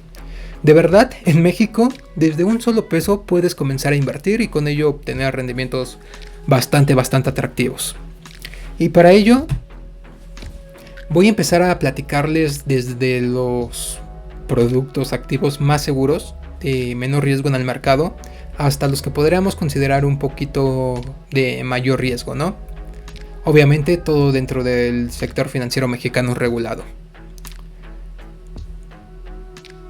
De verdad, en México, desde un solo peso puedes comenzar a invertir y con ello obtener rendimientos bastante atractivos. Y para ello, voy a empezar a platicarles desde los productos activos más seguros, de menor riesgo en el mercado, hasta los que podríamos considerar un poquito de mayor riesgo, ¿no? Obviamente todo dentro del sector financiero mexicano regulado.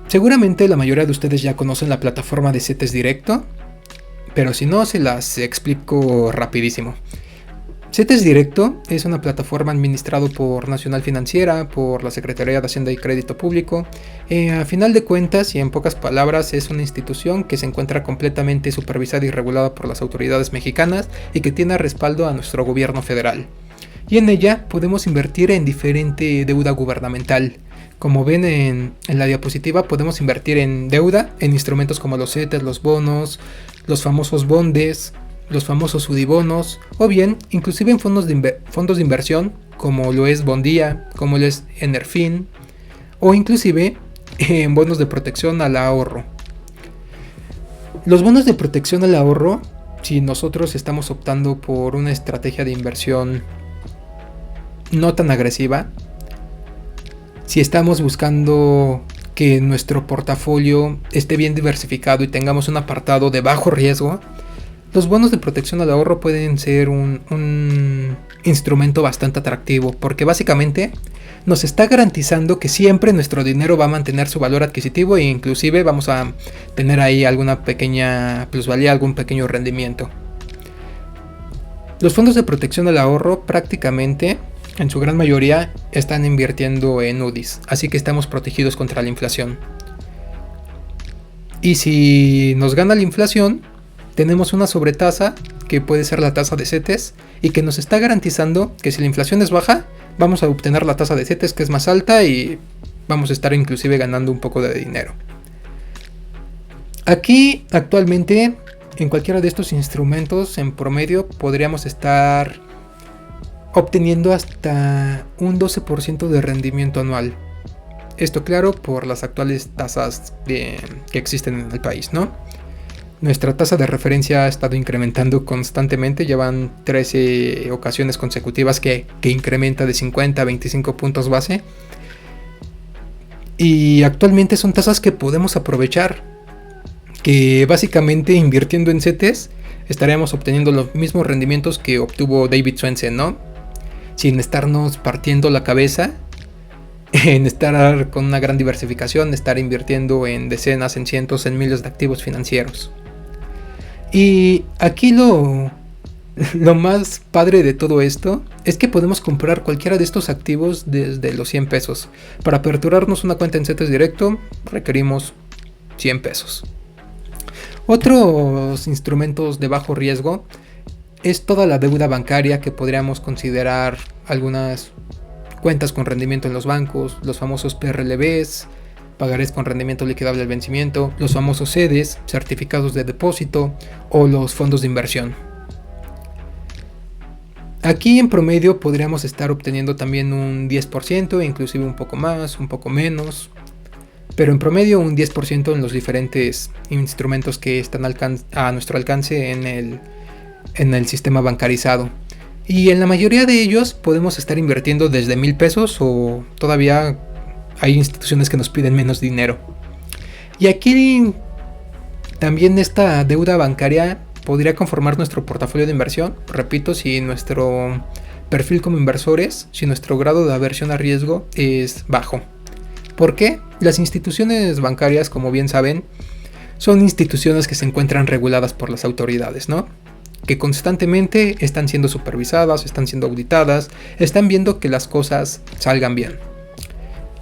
Seguramente la mayoría de ustedes ya conocen la plataforma de CETES Directo, pero si no, se las explico rapidísimo. CETES Directo es una plataforma administrada por Nacional Financiera, por la Secretaría de Hacienda y Crédito Público. A final de cuentas y en pocas palabras, es una institución que se encuentra completamente supervisada y regulada por las autoridades mexicanas y que tiene respaldo a nuestro gobierno federal. Y en ella podemos invertir en diferente deuda gubernamental. Como ven en la diapositiva, podemos invertir en deuda, en instrumentos como los CETES, los bonos, los famosos bondes, los famosos UDIbonos, o bien inclusive en fondos de inversión como lo es Bondía, como lo es Enerfin, o inclusive en bonos de protección al ahorro. Los bonos de protección al ahorro, si nosotros estamos optando por una estrategia de inversión no tan agresiva, si estamos buscando que nuestro portafolio esté bien diversificado y tengamos un apartado de bajo riesgo, los bonos de protección al ahorro pueden ser un instrumento bastante atractivo, porque básicamente nos está garantizando que siempre nuestro dinero va a mantener su valor adquisitivo e inclusive vamos a tener ahí alguna pequeña plusvalía, algún pequeño rendimiento. Los fondos de protección al ahorro prácticamente, en su gran mayoría, están invirtiendo en UDIs, así que estamos protegidos contra la inflación. Y si nos gana la inflación, tenemos una sobretasa que puede ser la tasa de CETES y que nos está garantizando que si la inflación es baja, vamos a obtener la tasa de CETES que es más alta y vamos a estar inclusive ganando un poco de dinero. Aquí actualmente en cualquiera de estos instrumentos en promedio podríamos estar obteniendo hasta un 12% de rendimiento anual. Esto claro por las actuales tasas que existen en el país, ¿no? Nuestra tasa de referencia ha estado incrementando constantemente, llevan 13 ocasiones consecutivas que incrementa de 50 a 25 puntos base. Y actualmente son tasas que podemos aprovechar, que básicamente invirtiendo en CETES estaríamos obteniendo los mismos rendimientos que obtuvo David Swensen, ¿no? Sin estarnos partiendo la cabeza en estar con una gran diversificación, estar invirtiendo en decenas, en cientos, en miles de activos financieros. Y aquí lo más padre de todo esto es que podemos comprar cualquiera de estos activos desde los 100 pesos. Para aperturarnos una cuenta en CETES directo requerimos 100 pesos. Otros instrumentos de bajo riesgo es toda la deuda bancaria, que podríamos considerar algunas cuentas con rendimiento en los bancos, los famosos PRLVs, pagarés con rendimiento liquidable al vencimiento, los famosos CEDES, certificados de depósito o los fondos de inversión. Aquí en promedio podríamos estar obteniendo también un 10%, inclusive un poco más, un poco menos, pero en promedio un 10% en los diferentes instrumentos que están a nuestro alcance en el sistema bancarizado. Y en la mayoría de ellos podemos estar invirtiendo desde 1,000 pesos o todavía hay instituciones que nos piden menos dinero. Y aquí también esta deuda bancaria podría conformar nuestro portafolio de inversión. Repito, si nuestro perfil como inversores, si nuestro grado de aversión a riesgo es bajo. ¿Por qué? Las instituciones bancarias, como bien saben, son instituciones que se encuentran reguladas por las autoridades, ¿no? Que constantemente están siendo supervisadas, están siendo auditadas, están viendo que las cosas salgan bien.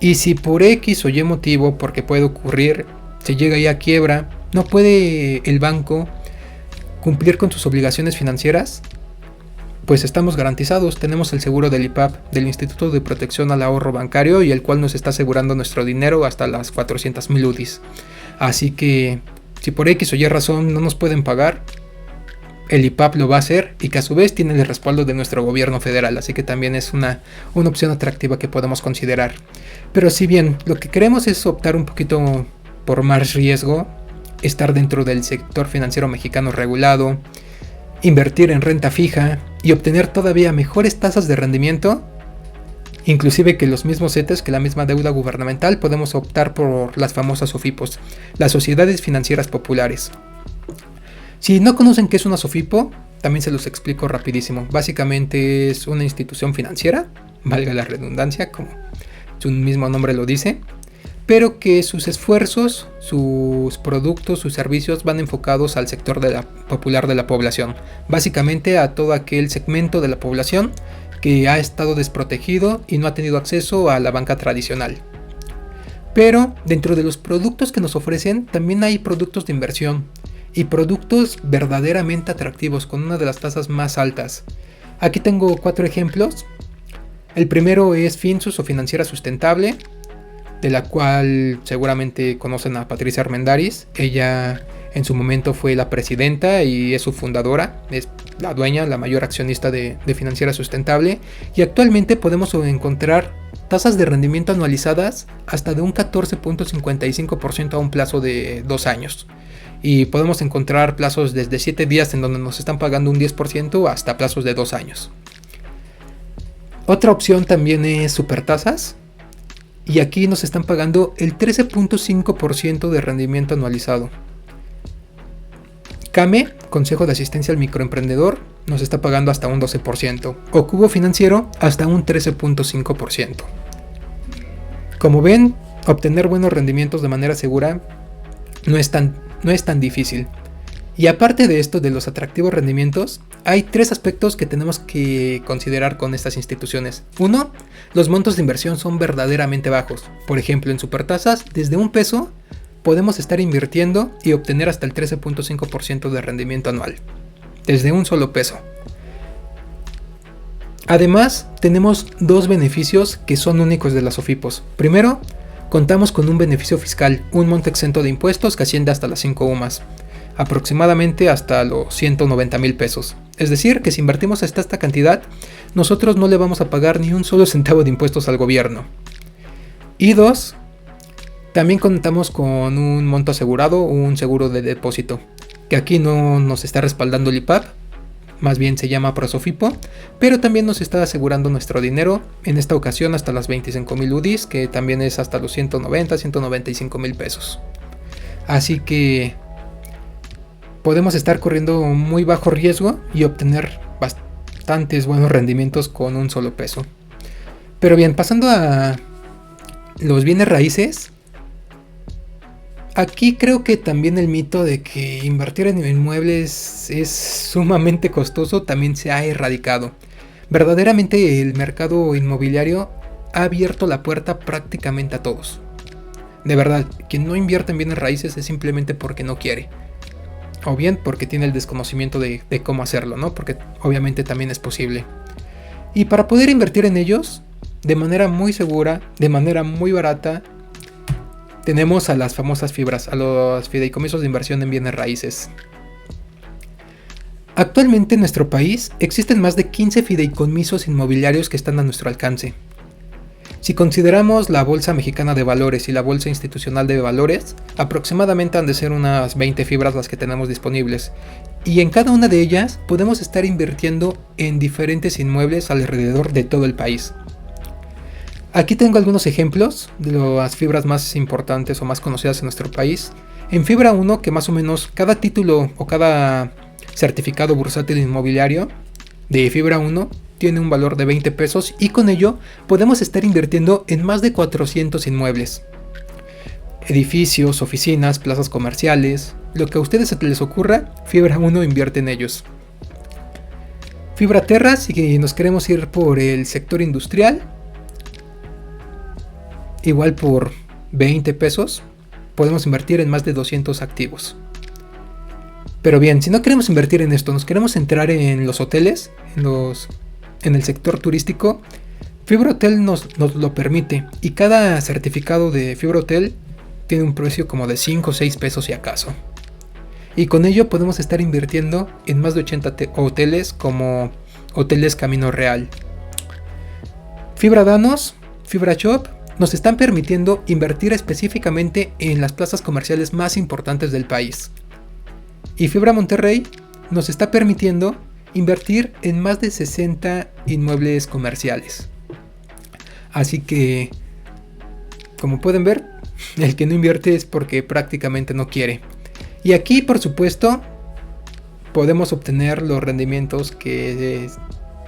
Y si por X o Y motivo, porque puede ocurrir, se llega ya a quiebra, no puede el banco cumplir con sus obligaciones financieras, pues estamos garantizados. Tenemos el seguro del IPAP, del Instituto de Protección al Ahorro Bancario, y el cual nos está asegurando nuestro dinero hasta las 400,000 UDIs. Así que si por X o Y razón no nos pueden pagar, el IPAP lo va a hacer, y que a su vez tiene el respaldo de nuestro gobierno federal, así que también es una opción atractiva que podemos considerar. Pero si bien lo que queremos es optar un poquito por más riesgo, estar dentro del sector financiero mexicano regulado, invertir en renta fija y obtener todavía mejores tasas de rendimiento, inclusive que los mismos CETES, que la misma deuda gubernamental, podemos optar por las famosas SOFIPOS, las Sociedades Financieras Populares. Si no conocen qué es una SOFIPO, también se los explico rapidísimo. Básicamente es una institución financiera, valga la redundancia, como su mismo nombre lo dice, pero que sus esfuerzos, sus productos, sus servicios van enfocados al sector popular de la población. Básicamente a todo aquel segmento de la población que ha estado desprotegido y no ha tenido acceso a la banca tradicional. Pero dentro de los productos que nos ofrecen también hay productos de inversión y productos verdaderamente atractivos con una de las tasas más altas. Aquí tengo 4 ejemplos. El primero es Finsus o Financiera Sustentable, de la cual seguramente conocen a Patricia Armendáriz. Ella en su momento fue la presidenta y es su fundadora, es la dueña, la mayor accionista de Financiera Sustentable, y actualmente podemos encontrar tasas de rendimiento anualizadas hasta de un 14.55% a un plazo de 2 años. Y podemos encontrar plazos desde 7 días en donde nos están pagando un 10% hasta plazos de 2 años. Otra opción también es supertasas, y aquí nos están pagando el 13.5% de rendimiento anualizado. CAME, Consejo de Asistencia al Microemprendedor, nos está pagando hasta un 12%, o Cubo Financiero hasta un 13.5%. Como ven, obtener buenos rendimientos de manera segura no es tan difícil. Y aparte de esto, de los atractivos rendimientos, hay 3 aspectos que tenemos que considerar con estas instituciones. 1. Los montos de inversión son verdaderamente bajos. Por ejemplo, en supertasas, desde $1 podemos estar invirtiendo y obtener hasta el 13.5% de rendimiento anual, desde un solo peso. Además, tenemos dos beneficios que son únicos de las SOFIPOS. Primero, contamos con un beneficio fiscal, un monto exento de impuestos que asciende hasta las 5 UMAS, aproximadamente hasta los 190,000 pesos. Es decir, que si invertimos hasta esta cantidad, nosotros no le vamos a pagar ni un solo centavo de impuestos al gobierno. Y dos, también contamos con un monto asegurado, un seguro de depósito, que aquí no nos está respaldando el IPAP, más bien se llama ProSOFIPO, pero también nos está asegurando nuestro dinero, en esta ocasión hasta las 25,000 UDIs, que también es hasta los 195,000 pesos. Así que podemos estar corriendo muy bajo riesgo y obtener bastantes buenos rendimientos con un solo peso. Pero bien, pasando a los bienes raíces, aquí creo que también el mito de que invertir en inmuebles es sumamente costoso también se ha erradicado. Verdaderamente el mercado inmobiliario ha abierto la puerta prácticamente a todos. De verdad, quien no invierte en bienes raíces es simplemente porque no quiere. O bien porque tiene el desconocimiento de cómo hacerlo, ¿no? Porque obviamente también es posible. Y para poder invertir en ellos, de manera muy segura, de manera muy barata, tenemos a las famosas fibras, a los fideicomisos de inversión en bienes raíces. Actualmente en nuestro país existen más de 15 fideicomisos inmobiliarios que están a nuestro alcance. Si consideramos la Bolsa Mexicana de Valores y la Bolsa Institucional de Valores, aproximadamente han de ser unas 20 fibras las que tenemos disponibles. Y en cada una de ellas podemos estar invirtiendo en diferentes inmuebles alrededor de todo el país. Aquí tengo algunos ejemplos de las fibras más importantes o más conocidas en nuestro país. En Fibra 1, que más o menos cada título o cada certificado bursátil inmobiliario de Fibra 1 tiene un valor de 20 pesos y con ello podemos estar invirtiendo en más de 400 inmuebles. Edificios, oficinas, plazas comerciales, lo que a ustedes se les ocurra, Fibra 1 invierte en ellos. Fibra Terra, si nos queremos ir por el sector industrial, igual por 20 pesos podemos invertir en más de 200 activos. Pero bien, si no queremos invertir en esto, nos queremos centrar en los hoteles, en el sector turístico, Fibra Hotel nos lo permite y cada certificado de Fibra Hotel tiene un precio como de 5 o 6 pesos si acaso. Y con ello podemos estar invirtiendo en más de 80 hoteles como Hoteles Camino Real. Fibra Danos, Fibra Shop nos están permitiendo invertir específicamente en las plazas comerciales más importantes del país. Y Fibra Monterrey nos está permitiendo invertir en más de 60 inmuebles comerciales. Así que, como pueden ver, el que no invierte es porque prácticamente no quiere. Y aquí, por supuesto, podemos obtener los rendimientos que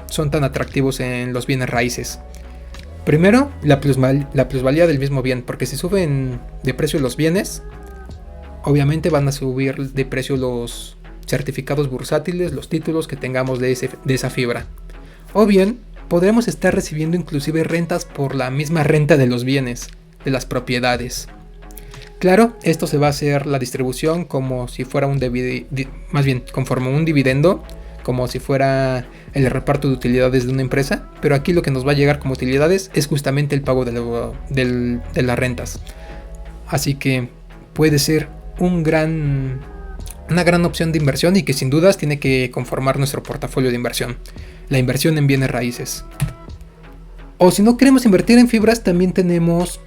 son tan atractivos en los bienes raíces. Primero, la plusvalía del mismo bien, porque si suben de precio los bienes, obviamente van a subir de precio los certificados bursátiles, los títulos que tengamos de esa fibra. O bien, podremos estar recibiendo inclusive rentas por la misma renta de los bienes, de las propiedades. Claro, esto se va a hacer la distribución como si fuera conforme un dividendo, como si fuera el reparto de utilidades de una empresa, pero aquí lo que nos va a llegar como utilidades es justamente el pago de las rentas. Así que puede ser una gran opción de inversión y que sin dudas tiene que conformar nuestro portafolio de inversión, la inversión en bienes raíces. O si no queremos invertir en fibras, también tenemos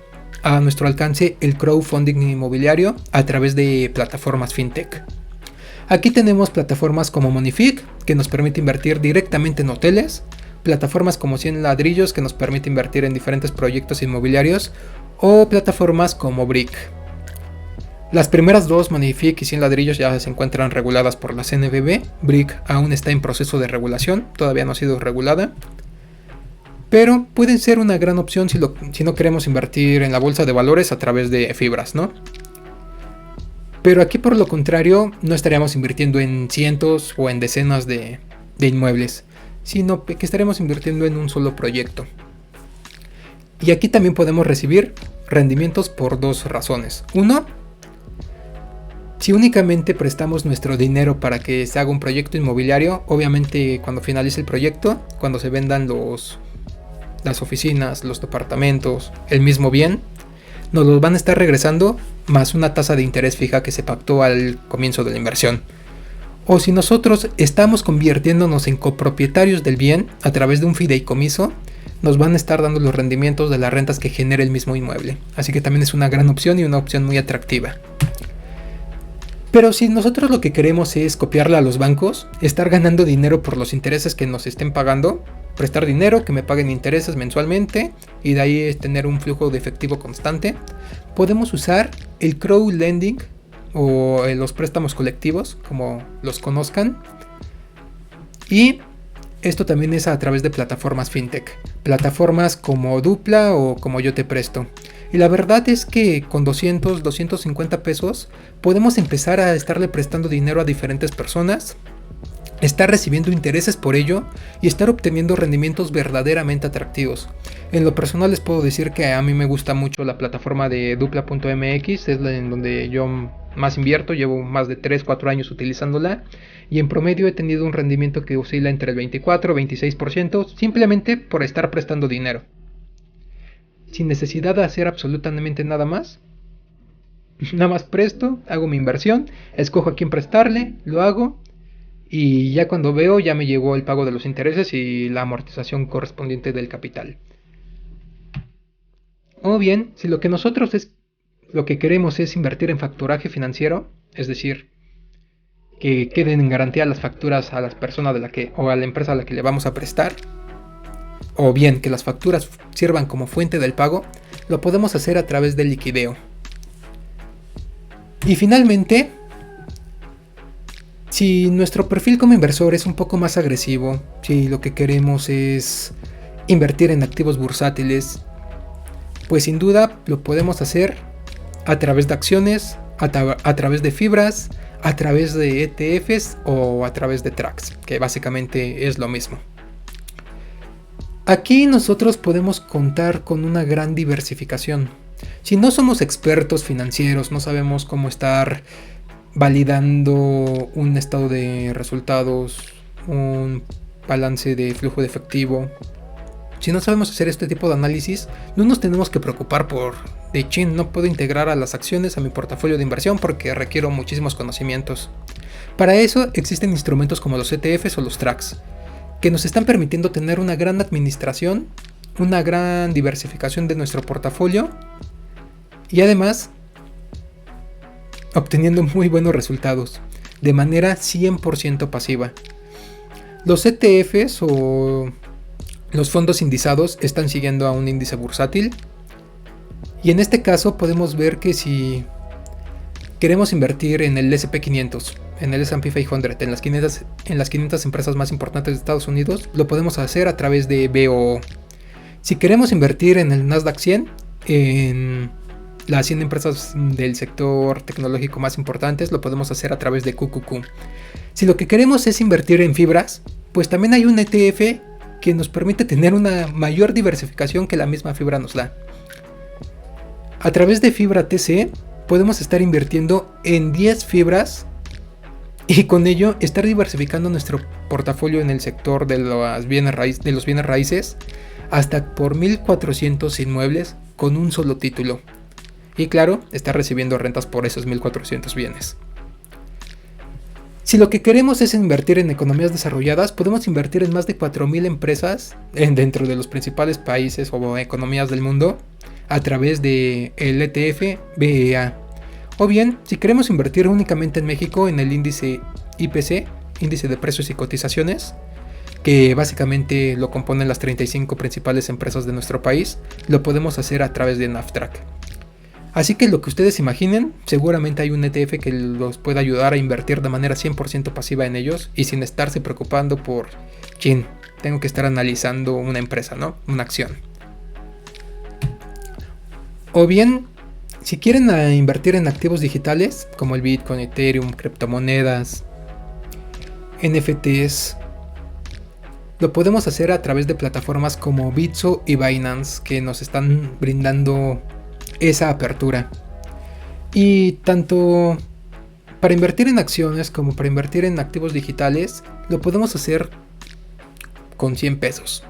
a nuestro alcance el crowdfunding inmobiliario a través de plataformas fintech. Aquí tenemos plataformas como Monific, que nos permite invertir directamente en hoteles, plataformas como 100 ladrillos, que nos permite invertir en diferentes proyectos inmobiliarios, o plataformas como Brick. Las primeras dos, Monific y 100 ladrillos, ya se encuentran reguladas por la CNBV. Brick aún está en proceso de regulación, todavía no ha sido regulada. Pero pueden ser una gran opción si no queremos invertir en la bolsa de valores a través de fibras, ¿no? Pero aquí por lo contrario no estaríamos invirtiendo en cientos o en decenas de inmuebles, sino que estaremos invirtiendo en un solo proyecto. Y aquí también podemos recibir rendimientos por dos razones. Uno, Si únicamente prestamos nuestro dinero para que se haga un proyecto inmobiliario, obviamente cuando finalice el proyecto, cuando se vendan las oficinas, los departamentos, el mismo bien, nos los van a estar regresando más una tasa de interés fija que se pactó al comienzo de la inversión. O si nosotros estamos convirtiéndonos en copropietarios del bien a través de un fideicomiso, nos van a estar dando los rendimientos de las rentas que genera el mismo inmueble. Así que también es una gran opción y una opción muy atractiva. Pero si nosotros lo que queremos es copiarla a los bancos, estar ganando dinero por los intereses que nos estén pagando, prestar dinero, que me paguen intereses mensualmente y de ahí tener un flujo de efectivo constante, podemos usar el crowdlending o los préstamos colectivos, como los conozcan. Y esto también es a través de plataformas fintech, plataformas como Dupla o como Yo Te Presto. Y la verdad es que con 200, 250 pesos podemos empezar a estarle prestando dinero a diferentes personas, estar recibiendo intereses por ello y estar obteniendo rendimientos verdaderamente atractivos. En lo personal les puedo decir que a mí me gusta mucho la plataforma de Dupla.mx, es en donde yo más invierto, llevo más de 3-4 años utilizándola y en promedio he tenido un rendimiento que oscila entre el 24 y 26% simplemente por estar prestando dinero. Sin necesidad de hacer absolutamente nada más. Nada más presto, hago mi inversión, escojo a quién prestarle, lo hago y ya cuando veo ya me llegó el pago de los intereses y la amortización correspondiente del capital. O bien, si lo que queremos es invertir en facturaje financiero, es decir, que queden en garantía las facturas a las personas o a la empresa a la que le vamos a prestar, o bien que las facturas sirvan como fuente del pago, lo podemos hacer a través del liquideo. Y finalmente, si nuestro perfil como inversor es un poco más agresivo, si lo que queremos es invertir en activos bursátiles, pues sin duda lo podemos hacer a través de acciones, a través de fibras, a través de ETFs o a través de tracks, que básicamente es lo mismo. Aquí nosotros podemos contar con una gran diversificación. Si no somos expertos financieros, no sabemos cómo estar validando un estado de resultados, un balance de flujo de efectivo, si no sabemos hacer este tipo de análisis, no nos tenemos que preocupar no puedo integrar a las acciones a mi portafolio de inversión porque requiero muchísimos conocimientos. Para eso existen instrumentos como los ETFs o los tracks, que nos están permitiendo tener una gran administración, una gran diversificación de nuestro portafolio y además obteniendo muy buenos resultados de manera 100% pasiva. Los ETFs o los fondos indizados están siguiendo a un índice bursátil y en este caso podemos ver que si queremos invertir en el S&P 500, en el S&P 500, en las 500 empresas más importantes de Estados Unidos, lo podemos hacer a través de BOO. Si queremos invertir en el Nasdaq 100, en las 100 empresas del sector tecnológico más importantes, lo podemos hacer a través de QQQ. Si lo que queremos es invertir en fibras, pues también hay un ETF que nos permite tener una mayor diversificación que la misma fibra nos da. A través de Fibra TC podemos estar invirtiendo en 10 fibras y con ello estar diversificando nuestro portafolio en el sector de los bienes raíces hasta por 1.400 inmuebles con un solo título. Y claro, estar recibiendo rentas por esos 1.400 bienes. Si lo que queremos es invertir en economías desarrolladas, podemos invertir en más de 4.000 empresas dentro de los principales países o economías del mundo a través del ETF BEA. O bien, si queremos invertir únicamente en México en el índice IPC, índice de precios y cotizaciones, que básicamente lo componen las 35 principales empresas de nuestro país, lo podemos hacer a través de NAFTRAC. Así que lo que ustedes imaginen, seguramente hay un ETF que los pueda ayudar a invertir de manera 100% pasiva en ellos y sin estarse preocupando por, tengo que estar analizando una empresa, ¿no? Una acción. O bien, si quieren invertir en activos digitales, como el Bitcoin, Ethereum, criptomonedas, NFTs, lo podemos hacer a través de plataformas como Bitso y Binance, que nos están brindando esa apertura. Y tanto Para invertir en acciones como para invertir en activos digitales, lo podemos hacer con 100 pesos.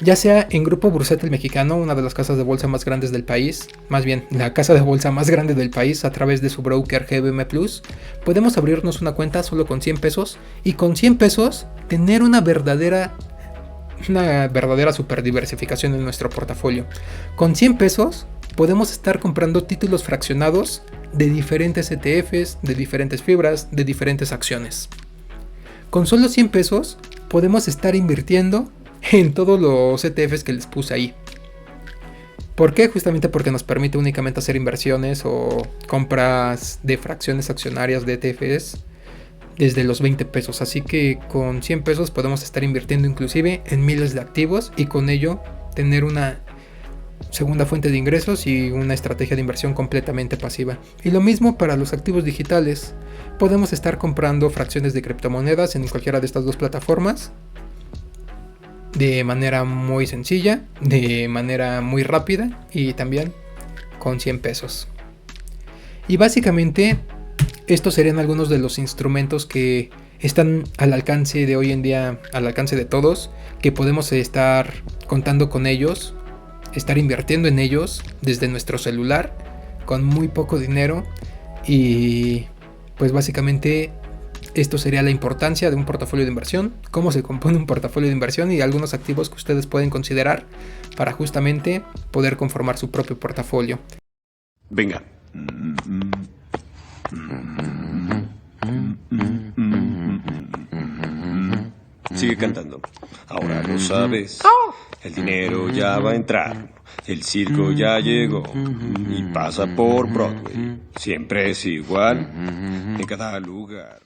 Ya sea en Grupo Bursátil Mexicano, una de las casas de bolsa más grandes del país, más bien la casa de bolsa más grande del país a través de su broker GBM Plus, podemos abrirnos una cuenta solo con 100 pesos y con 100 pesos tener una verdadera super diversificación en nuestro portafolio. Con 100 pesos podemos estar comprando títulos fraccionados de diferentes ETFs, de diferentes fibras, de diferentes acciones. Con solo 100 pesos podemos estar invirtiendo en todos los ETFs que les puse ahí. ¿Por qué? Justamente porque nos permite únicamente hacer inversiones o compras de fracciones accionarias de ETFs desde los 20 pesos. Así que con 100 pesos podemos estar invirtiendo inclusive en miles de activos y con ello tener una segunda fuente de ingresos y una estrategia de inversión completamente pasiva. Y lo mismo para los activos digitales. Podemos estar comprando fracciones de criptomonedas en cualquiera de estas dos plataformas de manera muy sencilla, de manera muy rápida y también con 100 pesos. Y básicamente estos serían algunos de los instrumentos que están al alcance de hoy en día, al alcance de todos, que podemos estar contando con ellos, estar invirtiendo en ellos desde nuestro celular con muy poco dinero. Y pues básicamente esto sería la importancia de un portafolio de inversión, cómo se compone un portafolio de inversión y algunos activos que ustedes pueden considerar para justamente poder conformar su propio portafolio. Venga. Sigue cantando. Ahora lo sabes. El dinero ya va a entrar. El circo ya llegó. Y pasa por Broadway. Siempre es igual en cada lugar.